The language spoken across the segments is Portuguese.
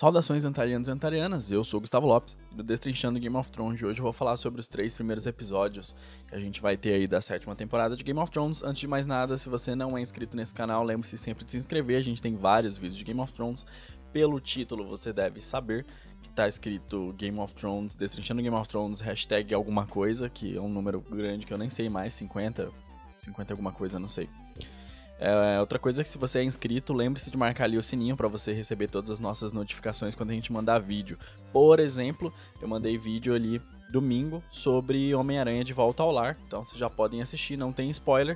Saudações antarianos e antarianas, eu sou o Gustavo Lopes, do Destrinchando Game of Thrones. Hoje eu vou falar sobre os 3 primeiros episódios que a gente vai ter aí da 7ª temporada de Game of Thrones. Antes de mais nada, se você não é inscrito nesse canal, lembre-se sempre de se inscrever, a gente tem vários vídeos de Game of Thrones. Pelo título você deve saber que tá escrito Game of Thrones, Destrinchando Game of Thrones, hashtag alguma coisa, que é um número grande que eu nem sei mais, 50 alguma coisa, não sei. Outra coisa é que se você é inscrito, lembre-se de marcar ali o sininho para você receber todas as nossas notificações quando a gente mandar vídeo. Por exemplo, eu mandei vídeo ali domingo sobre Homem-Aranha de Volta ao Lar, então vocês já podem assistir, não tem spoiler,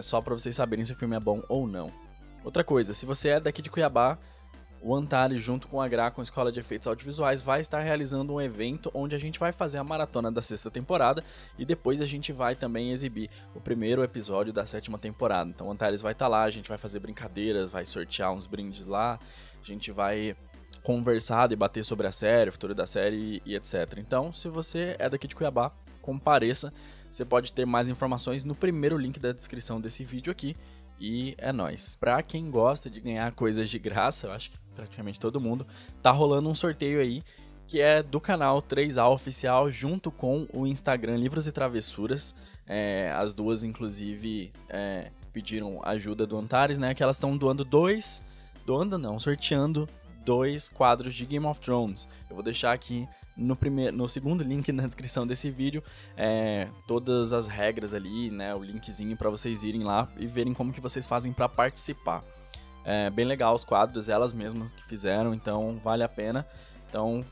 só para vocês saberem se o filme é bom ou não. Outra coisa, se você é daqui de Cuiabá, o Antares, junto com a Gra, com a Escola de Efeitos Audiovisuais, vai estar realizando um evento onde a gente vai fazer a maratona da 6ª temporada e depois a gente vai também exibir o primeiro episódio da 7ª temporada. Então o Antares vai estar lá, a gente vai fazer brincadeiras, vai sortear uns brindes lá, a gente vai conversar, debater sobre a série, o futuro da série e etc. Então, se você é daqui de Cuiabá, compareça. Você pode ter mais informações no primeiro link da descrição desse vídeo aqui. E é nóis. Pra quem gosta de ganhar coisas de graça, eu acho que praticamente todo mundo, tá rolando um sorteio aí, que é do canal 3A Oficial, junto com o Instagram Livros e Travessuras. As duas, inclusive, pediram ajuda do Antares, né? Que elas estão sorteando 2 quadros de Game of Thrones. Eu vou deixar aqui no segundo link na descrição desse vídeo, todas as regras ali, né, o linkzinho para vocês irem lá e verem como que vocês fazem para participar. Bem legal os quadros, elas mesmas que fizeram, então vale a pena. Então,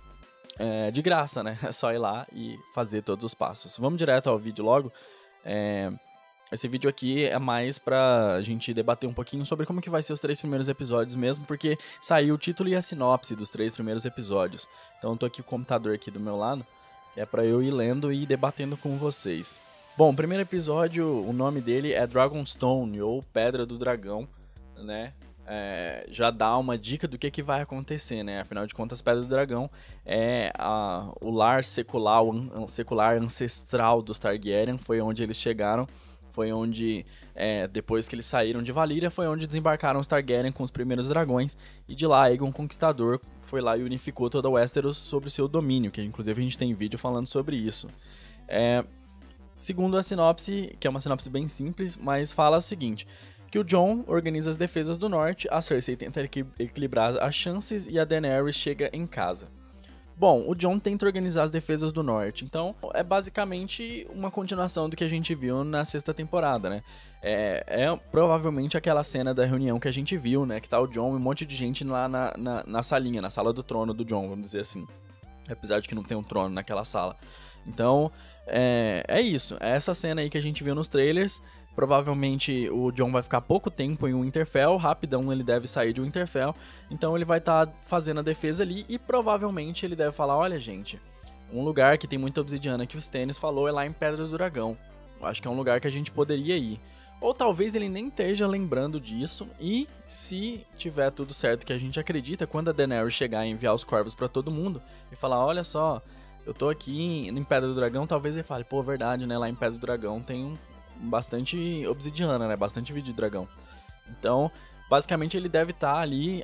de graça, né? É só ir lá e fazer todos os passos. Vamos direto ao vídeo logo. Esse vídeo aqui é mais pra gente debater um pouquinho sobre como que vai ser os 3 primeiros episódios mesmo, porque saiu o título e a sinopse dos 3 primeiros episódios. Então eu tô aqui com o computador aqui do meu lado, é pra eu ir lendo e debatendo com vocês. Bom, o primeiro episódio, o nome dele é Dragonstone, ou Pedra do Dragão, né? Já dá uma dica do que vai acontecer, né? Afinal de contas, Pedra do Dragão é o lar secular ancestral dos Targaryen, foi onde eles chegaram. Foi onde, depois que eles saíram de Valíria, foi onde desembarcaram os Targaryen com os primeiros dragões. E de lá, Aegon Conquistador foi lá e unificou toda Westeros sob o seu domínio, que inclusive a gente tem vídeo falando sobre isso. Segundo a sinopse, que é uma sinopse bem simples, mas fala o seguinte: que o Jon organiza as defesas do norte, a Cersei tenta equilibrar as chances e a Daenerys chega em casa. Bom, o Jon tenta organizar as defesas do norte, então é basicamente uma continuação do que a gente viu na 6ª temporada, né? Provavelmente aquela cena da reunião que a gente viu, né? Que tá o Jon e um monte de gente lá na salinha, na sala do trono do Jon, vamos dizer assim. Apesar de que não tem um trono naquela sala. Então, é isso. É essa cena aí que a gente viu nos trailers. Provavelmente o Jon vai ficar pouco tempo em Winterfell, rapidão ele deve sair de Winterfell, então ele vai estar fazendo a defesa ali e provavelmente ele deve falar: olha gente, um lugar que tem muita obsidiana que o Stannis falou é lá em Pedra do Dragão, eu acho que é um lugar que a gente poderia ir. Ou talvez ele nem esteja lembrando disso e se tiver tudo certo que a gente acredita, quando a Daenerys chegar e enviar os corvos pra todo mundo e falar: olha só, eu tô aqui em Pedra do Dragão, talvez ele fale: pô, verdade, né, lá em Pedra do Dragão tem bastante obsidiana, né? Bastante vídeo de dragão. Então, basicamente ele deve estar ali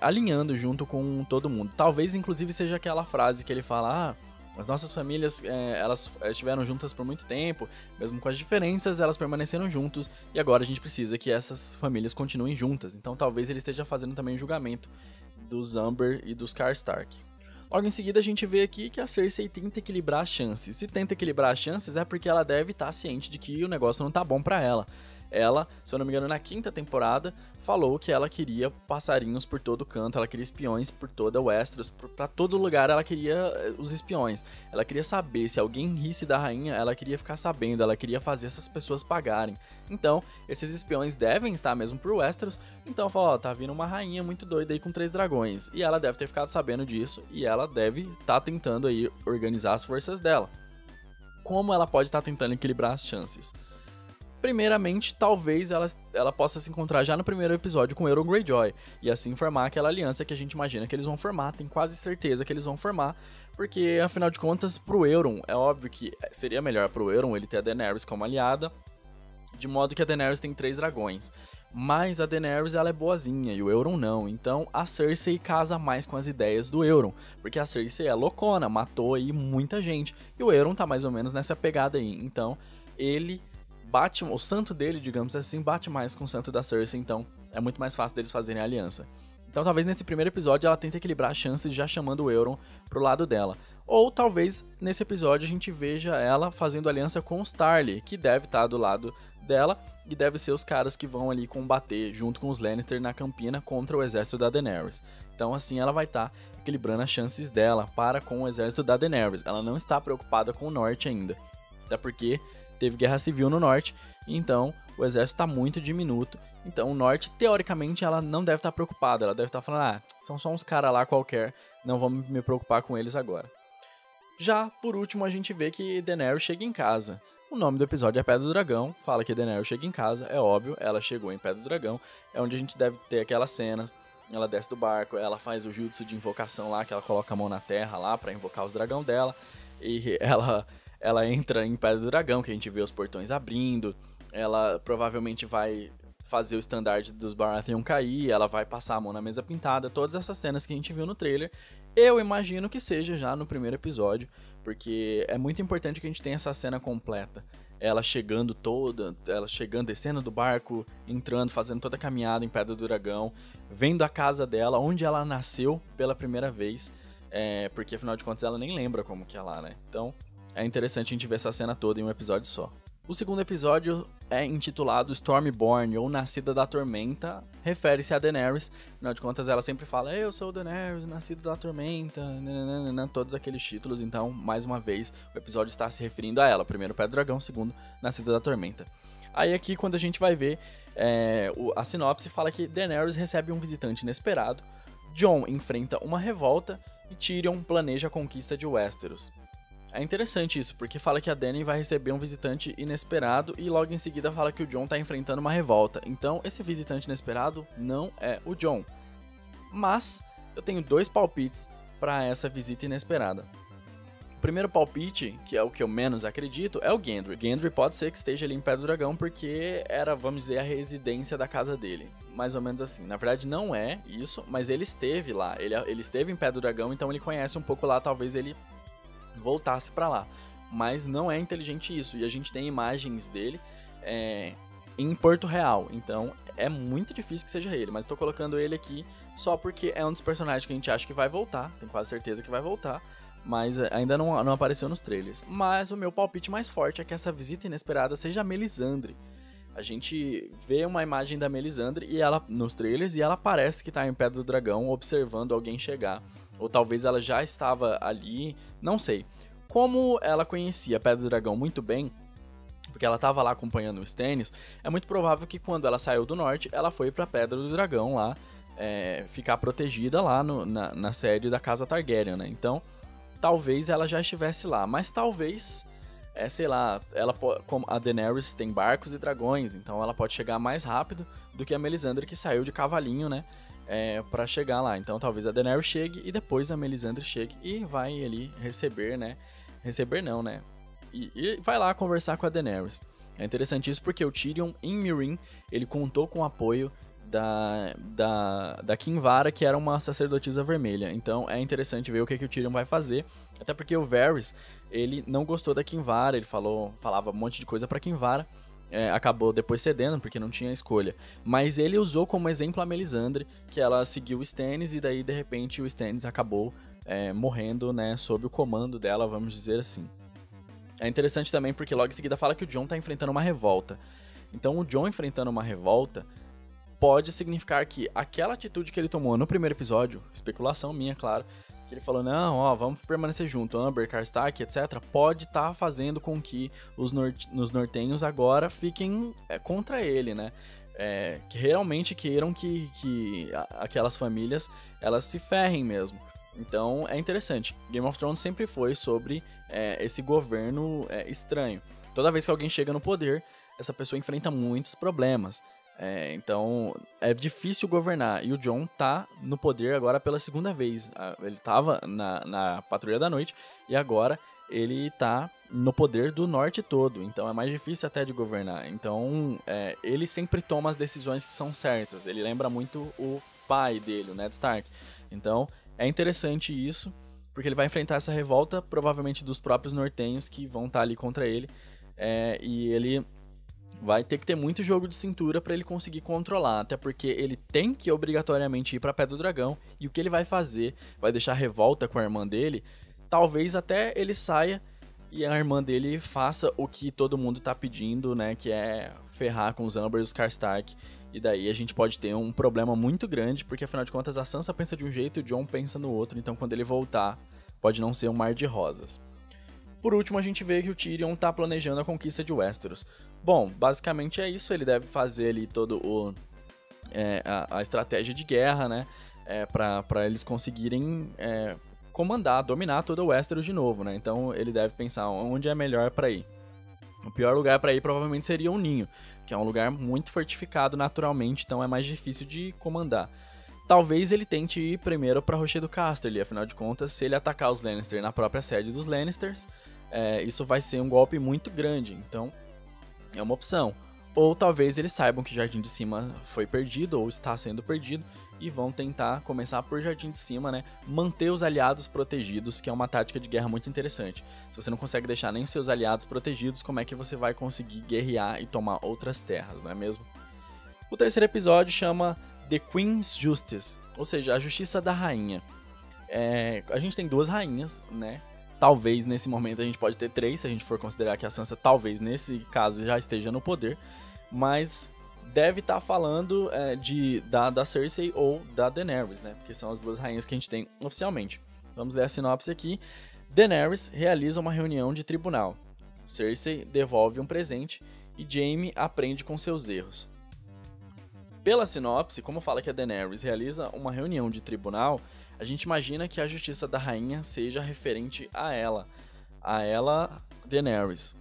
alinhando junto com todo mundo. Talvez, inclusive, seja aquela frase que ele fala: as nossas famílias, elas estiveram juntas por muito tempo, mesmo com as diferenças, elas permaneceram juntos, e agora a gente precisa que essas famílias continuem juntas. Então, talvez ele esteja fazendo também o julgamento dos Amber e dos Karstark. Logo em seguida a gente vê aqui que a Cersei tenta equilibrar as chances. Se tenta equilibrar as chances é porque ela deve estar ciente de que o negócio não tá bom pra ela. Ela, se eu não me engano, na 5ª temporada, falou que ela queria passarinhos por todo canto, ela queria espiões por toda Westeros, pra todo lugar ela queria os espiões. Ela queria saber, se alguém risse da rainha, ela queria ficar sabendo, ela queria fazer essas pessoas pagarem. Então, esses espiões devem estar mesmo por Westeros, então falou: ó, tá vindo uma rainha muito doida aí com 3 dragões. E ela deve ter ficado sabendo disso, e ela deve estar tentando aí organizar as forças dela. Como ela pode estar tentando equilibrar as chances? Primeiramente, talvez ela possa se encontrar já no primeiro episódio com Euron Greyjoy e assim formar aquela aliança que a gente imagina que eles vão formar, tem quase certeza que eles vão formar, porque afinal de contas, pro Euron, é óbvio que seria melhor pro Euron ele ter a Daenerys como aliada de modo que a Daenerys tem 3 dragões. Mas a Daenerys, ela é boazinha e o Euron não. Então a Cersei casa mais com as ideias do Euron, porque a Cersei é loucona, matou aí muita gente. E o Euron tá mais ou menos nessa pegada aí. Então ele bate, o santo dele, digamos assim, bate mais com o santo da Cersei, então é muito mais fácil deles fazerem aliança. Então talvez nesse primeiro episódio ela tente equilibrar as chances já chamando o Euron pro lado dela. Ou talvez nesse episódio a gente veja ela fazendo aliança com os Tarly, que deve estar do lado dela e deve ser os caras que vão ali combater junto com os Lannister na Campina contra o exército da Daenerys. Então assim ela vai estar equilibrando as chances dela para com o exército da Daenerys. Ela não está preocupada com o norte ainda, até porque teve guerra civil no norte, então o exército está muito diminuto. Então o norte, teoricamente, ela não deve estar preocupada. Ela deve estar falando, são só uns caras lá qualquer, não vou me preocupar com eles agora. Já, por último, a gente vê que Daenerys chega em casa. O nome do episódio é Pedra do Dragão, fala que Daenerys chega em casa, é óbvio, ela chegou em Pedra do Dragão, é onde a gente deve ter aquelas cenas, ela desce do barco, ela faz o jutsu de invocação lá, que ela coloca a mão na terra lá pra invocar os dragão dela, e ela entra em Pedra do Dragão, que a gente vê os portões abrindo, ela provavelmente vai fazer o estandarte dos Baratheon cair, ela vai passar a mão na mesa pintada, todas essas cenas que a gente viu no trailer, eu imagino que seja já no primeiro episódio, porque é muito importante que a gente tenha essa cena completa. Ela chegando descendo do barco, entrando, fazendo toda a caminhada em Pedra do Dragão, vendo a casa dela, onde ela nasceu pela primeira vez, porque afinal de contas ela nem lembra como que é lá, né? Então é interessante a gente ver essa cena toda em um episódio só. O segundo episódio é intitulado Stormborn, ou Nascida da Tormenta, refere-se a Daenerys, afinal de contas ela sempre fala, eu sou Daenerys, Nascida da Tormenta, nananana, todos aqueles títulos, então, mais uma vez, o episódio está se referindo a ela, primeiro Pedra do Dragão, segundo Nascida da Tormenta. Aí aqui, quando a gente vai ver, a sinopse fala que Daenerys recebe um visitante inesperado, Jon enfrenta uma revolta e Tyrion planeja a conquista de Westeros. É interessante isso, porque fala que a Dany vai receber um visitante inesperado e logo em seguida fala que o Jon tá enfrentando uma revolta. Então, esse visitante inesperado não é o Jon. Mas, eu tenho 2 palpites para essa visita inesperada. O primeiro palpite, que é o que eu menos acredito, é o Gendry. Gendry pode ser que esteja ali em Pedra do Dragão porque era, vamos dizer, a residência da casa dele. Mais ou menos assim. Na verdade, não é isso, mas ele esteve lá. Ele esteve em Pedra do Dragão, então ele conhece um pouco lá, talvez ele voltasse pra lá, mas não é inteligente isso, e a gente tem imagens dele em Porto Real, então é muito difícil que seja ele, mas tô colocando ele aqui só porque é um dos personagens que a gente acha que vai voltar, tem quase certeza que vai voltar, mas ainda não apareceu nos trailers. Mas o meu palpite mais forte é que essa visita inesperada seja a Melisandre. A gente vê uma imagem da Melisandre e ela nos trailers e ela parece que tá em Pedra do Dragão observando alguém chegar. Ou talvez ela já estava ali, não sei. Como ela conhecia a Pedra do Dragão muito bem, porque ela estava lá acompanhando o Stannis, é muito provável que quando ela saiu do norte, ela foi pra Pedra do Dragão lá, ficar protegida lá na sede da Casa Targaryen, né? Então, talvez ela já estivesse lá, mas talvez, sei lá, como a Daenerys tem barcos e dragões, então ela pode chegar mais rápido do que a Melisandre que saiu de cavalinho, né? Pra chegar lá, então talvez a Daenerys chegue e depois a Melisandre chegue e vai ali receber, né? Receber não, né? E vai lá conversar com a Daenerys. É interessante isso porque o Tyrion em Meereen, ele contou com o apoio da Kinvara, que era uma sacerdotisa vermelha. Então é interessante ver o que o Tyrion vai fazer, até porque o Varys, ele não gostou da Kinvara, ele falava um monte de coisa pra Kinvara. Acabou depois cedendo, porque não tinha escolha. Mas ele usou como exemplo a Melisandre, que ela seguiu o Stannis, e daí, de repente, o Stannis acabou morrendo, né, sob o comando dela, vamos dizer assim. É interessante também porque logo em seguida fala que o Jon tá enfrentando uma revolta. Então, o Jon enfrentando uma revolta pode significar que aquela atitude que ele tomou no primeiro episódio, especulação minha, claro, que ele falou, não, vamos permanecer junto, Amber, Karstark, etc., pode estar fazendo com que os nortenhos agora fiquem contra ele, né? Que realmente queiram que aquelas famílias, elas se ferrem mesmo. Então, é interessante. Game of Thrones sempre foi sobre esse governo estranho. Toda vez que alguém chega no poder, essa pessoa enfrenta muitos problemas. Então é difícil governar, e o Jon tá no poder agora pela segunda vez. Ele tava na Patrulha da Noite e agora ele tá no poder do norte todo, então é mais difícil até de governar. Então, ele sempre toma as decisões que são certas. Ele lembra muito o pai dele, o Ned Stark. Então, é interessante isso, porque ele vai enfrentar essa revolta, provavelmente dos próprios nortenhos que vão estar ali contra ele, e ele vai ter que ter muito jogo de cintura para ele conseguir controlar, até porque ele tem que obrigatoriamente ir para a Pedra do Dragão, e o que ele vai fazer, vai deixar revolta com a irmã dele, talvez até ele saia e a irmã dele faça o que todo mundo tá pedindo, né, que é ferrar com os Amber e os Karstark, e daí a gente pode ter um problema muito grande, porque afinal de contas a Sansa pensa de um jeito e o Jon pensa no outro, então quando ele voltar, pode não ser um mar de rosas. Por último, a gente vê que o Tyrion tá planejando a conquista de Westeros. Bom, basicamente é isso, ele deve fazer ali todo a estratégia de guerra, né, pra eles conseguirem comandar, dominar todo o Westeros de novo, né, então ele deve pensar onde é melhor pra ir. O pior lugar pra ir provavelmente seria o Ninho, que é um lugar muito fortificado naturalmente, então é mais difícil de comandar. Talvez ele tente ir primeiro pra Rochedo Casterly, afinal de contas, se ele atacar os Lannister na própria sede dos Lannisters, isso vai ser um golpe muito grande, então é uma opção. Ou talvez eles saibam que Jardim de Cima foi perdido ou está sendo perdido e vão tentar começar por Jardim de Cima, né? Manter os aliados protegidos, que é uma tática de guerra muito interessante. Se você não consegue deixar nem os seus aliados protegidos, como é que você vai conseguir guerrear e tomar outras terras, não é mesmo? O terceiro episódio chama The Queen's Justice, ou seja, a Justiça da Rainha. A gente tem 2 rainhas, né? Talvez nesse momento a gente pode ter 3, se a gente for considerar que a Sansa talvez nesse caso já esteja no poder, mas deve estar falando da Cersei ou da Daenerys, né? Porque são as 2 rainhas que a gente tem oficialmente. Vamos ler a sinopse aqui. Daenerys realiza uma reunião de tribunal. Cersei devolve um presente e Jaime aprende com seus erros. Pela sinopse, como fala que a Daenerys realiza uma reunião de tribunal, a gente imagina que a justiça da rainha seja referente a ela, Daenerys.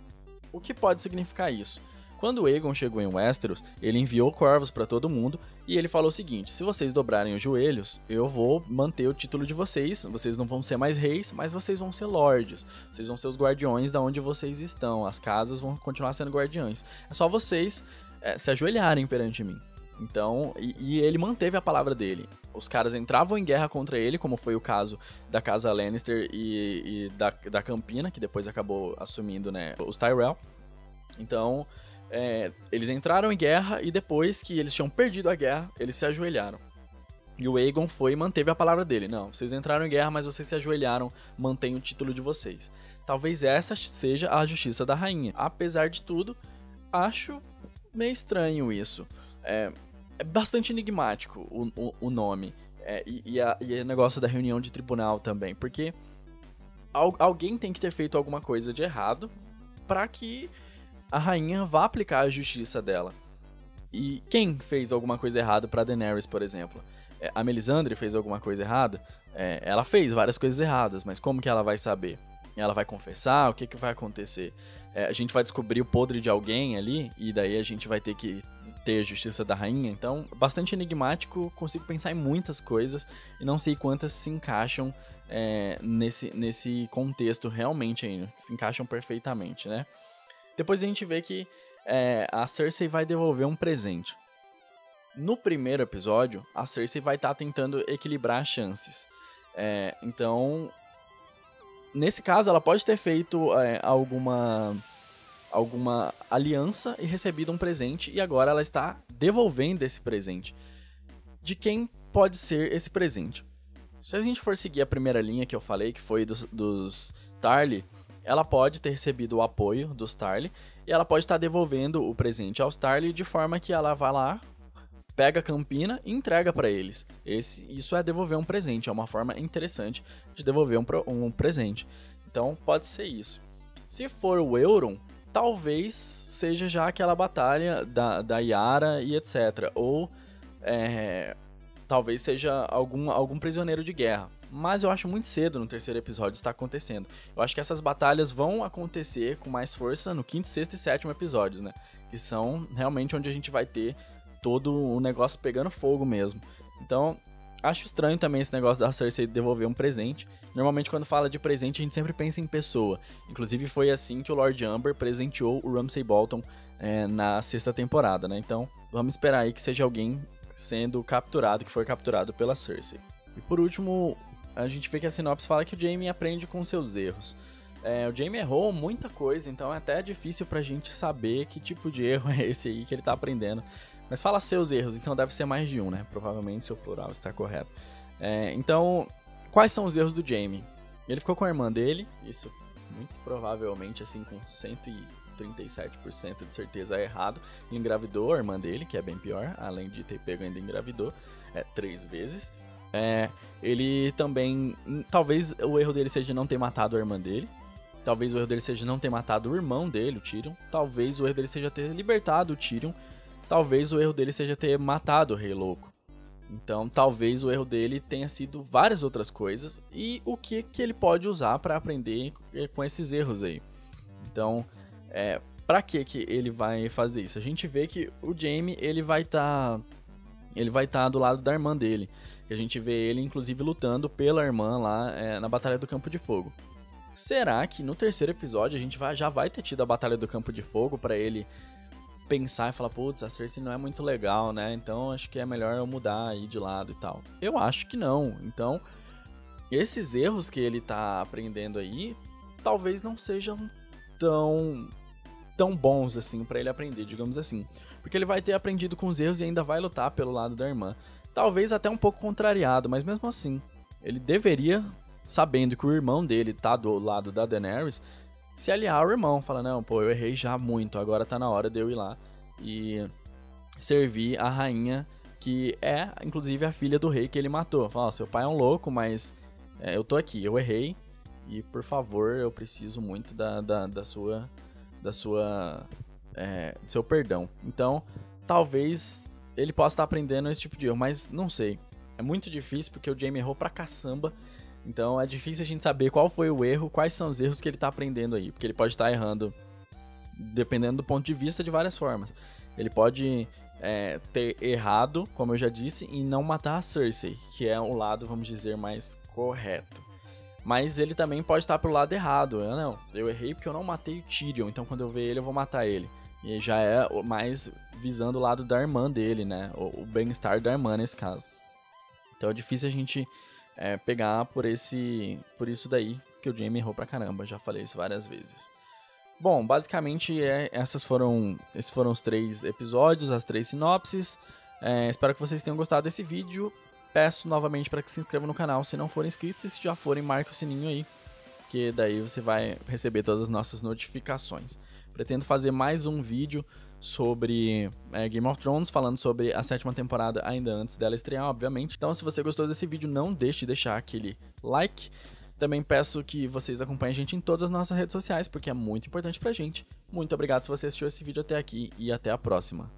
O que pode significar isso? Quando Aegon chegou em Westeros, ele enviou corvos para todo mundo e ele falou o seguinte: se vocês dobrarem os joelhos, eu vou manter o título de vocês não vão ser mais reis, mas vocês vão ser lords, vocês vão ser os guardiões da onde vocês estão, as casas vão continuar sendo guardiões. É só vocês se ajoelharem perante mim. Então, e ele manteve a palavra dele. Os caras entravam em guerra contra ele, como foi o caso da casa Lannister e da Campina, que depois acabou assumindo, né, os Tyrell. Então, eles entraram em guerra e depois que eles tinham perdido a guerra, eles se ajoelharam. E o Aegon foi e manteve a palavra dele. Não, vocês entraram em guerra, mas vocês se ajoelharam, mantém o título de vocês. Talvez essa seja a justiça da rainha. Apesar de tudo, acho meio estranho isso. É bastante enigmático o nome. E o negócio da reunião de tribunal também. Porque alguém tem que ter feito alguma coisa de errado para que a rainha vá aplicar a justiça dela. E quem fez alguma coisa errada pra Daenerys, por exemplo? A Melisandre fez alguma coisa errada? Ela fez várias coisas erradas, mas como que ela vai saber? Ela vai confessar? O que vai acontecer? A gente vai descobrir o podre de alguém ali, e daí a gente vai ter que ter a justiça da rainha. Então, bastante enigmático, consigo pensar em muitas coisas, e não sei quantas se encaixam nesse contexto realmente ainda. Se encaixam perfeitamente, né? Depois a gente vê que a Cersei vai devolver um presente. No primeiro episódio, a Cersei vai estar tentando equilibrar as chances. Então, nesse caso, ela pode ter feito alguma aliança e recebido um presente, e agora ela está devolvendo esse presente. De quem pode ser esse presente? Se a gente for seguir a primeira linha que eu falei, que foi dos Tarly, ela pode ter recebido o apoio dos Tarly, e ela pode estar devolvendo o presente aos Tarly de forma que ela vai lá, pega a Campina e entrega para eles. Isso é devolver um presente, é uma forma interessante de devolver um presente. Então pode ser isso. Se for o Euron, talvez seja já aquela batalha da Yara e etc. Ou talvez seja algum prisioneiro de guerra. Mas eu acho muito cedo no terceiro episódio está acontecendo. Eu acho que essas batalhas vão acontecer com mais força no quinto, sexto e sétimo episódios, né? Que são realmente onde a gente vai ter todo o negócio pegando fogo mesmo. Então, Acho estranho também esse negócio da Cersei devolver um presente. Normalmente quando fala de presente a gente sempre pensa em pessoa. Inclusive foi assim que o Lord Amber presenteou o Ramsay Bolton na 6ª temporada, né? Então vamos esperar aí que seja alguém sendo capturado, que foi capturado pela Cersei. E por último, a gente vê que a sinopse fala que o Jaime aprende com seus erros. O Jaime errou muita coisa, então é até difícil pra gente saber que tipo de erro é esse aí que ele tá aprendendo. Mas fala seus erros, então deve ser mais de um, né? Provavelmente seu plural está correto. Então, quais são os erros do Jaime? Ele ficou com a irmã dele, isso muito provavelmente, assim, com 137% de certeza é errado. Ele engravidou a irmã dele, que é bem pior, além de ter pego ainda engravidou 3 vezes. Ele também, talvez o erro dele seja não ter matado a irmã dele. Talvez o erro dele seja não ter matado o irmão dele, o Tyrion. Talvez o erro dele seja ter libertado o Tyrion. Talvez o erro dele seja ter matado o Rei Louco. Então, talvez o erro dele tenha sido várias outras coisas. E o que ele pode usar para aprender com esses erros aí. Então, pra que ele vai fazer isso? A gente vê que o Jaime, ele vai tá do lado da irmã dele. A gente vê ele, inclusive, lutando pela irmã lá na Batalha do Campo de Fogo. Será que no 3º episódio a gente já vai ter tido a Batalha do Campo de Fogo pra ele pensar e falar, putz, a Cersei não é muito legal, né? Então acho que é melhor eu mudar aí de lado e tal. Eu acho que não. Então, esses erros que ele tá aprendendo aí, talvez não sejam tão bons assim pra ele aprender, digamos assim. Porque ele vai ter aprendido com os erros e ainda vai lutar pelo lado da irmã. Talvez até um pouco contrariado, mas mesmo assim, ele deveria, sabendo que o irmão dele tá do lado da Daenerys, se aliar ao irmão, falar, não, pô, eu errei já muito, agora tá na hora de eu ir lá e servir a rainha, que é, inclusive, a filha do rei que ele matou. Fala, seu pai é um louco, mas eu tô aqui, eu errei, e por favor, eu preciso muito do seu perdão. Então, talvez ele possa estar aprendendo esse tipo de erro, mas não sei. É muito difícil, porque o Jaime errou pra caçamba. Então é difícil a gente saber qual foi o erro, quais são os erros que ele tá aprendendo aí. Porque ele pode estar errando, dependendo do ponto de vista, de várias formas. Ele pode ter errado, como eu já disse, em não matar a Cersei, que é o lado, vamos dizer, mais correto. Mas ele também pode estar pro lado errado. Eu errei porque eu não matei o Tyrion, então quando eu ver ele eu vou matar ele. E já é mais visando o lado da irmã dele, né? O bem-estar da irmã nesse caso. Então é difícil a gente pegar por isso daí que o Jaime errou pra caramba, já falei isso várias vezes. Bom, basicamente esses foram os 3 episódios, as 3 sinopses. Espero que vocês tenham gostado desse vídeo. Peço novamente para que se inscrevam no canal se não forem inscritos, e se já forem, marque o sininho aí, que daí você vai receber todas as nossas notificações. Pretendo fazer mais um vídeo sobre Game of Thrones, falando sobre a 7ª temporada ainda antes dela estrear, obviamente. Então, se você gostou desse vídeo, não deixe de deixar aquele like. Também peço que vocês acompanhem a gente em todas as nossas redes sociais, porque é muito importante pra gente. Muito obrigado se você assistiu esse vídeo até aqui e até a próxima.